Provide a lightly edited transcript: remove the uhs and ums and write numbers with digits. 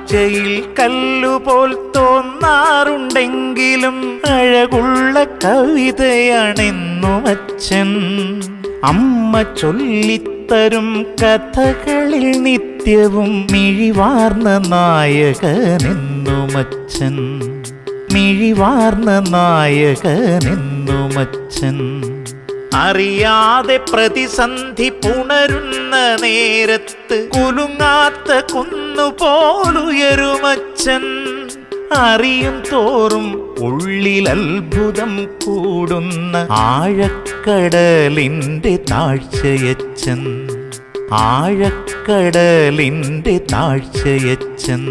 കാഴ്ചയിൽ കല്ലുപോൽ തോന്നാറുണ്ടെങ്കിലും അഴകുള്ള കവിതയാണെന്നും അച്ഛൻ. അമ്മ ചൊല്ലിത്തരും കഥകളിൽ നിത്യവും മിഴിവാർന്ന നായകനെന്നും അച്ഛൻ. മിഴിവാർന്ന നായകനെന്നും അച്ഛൻ. അറിയാതെ പ്രതിസന്ധി പുണരുന്ന നേരത്ത് കുലുങ്ങാത്ത കുന്നുപോലുയരുമച്ഛൻ. അറിയും തോറും ഉള്ളിൽ അത്ഭുതം കൂടുന്ന ആഴക്കടലിൻ്റെ താഴ്ചയച്ഛൻ. ആഴക്കടലിൻ്റെ താഴ്ചയച്ഛൻ.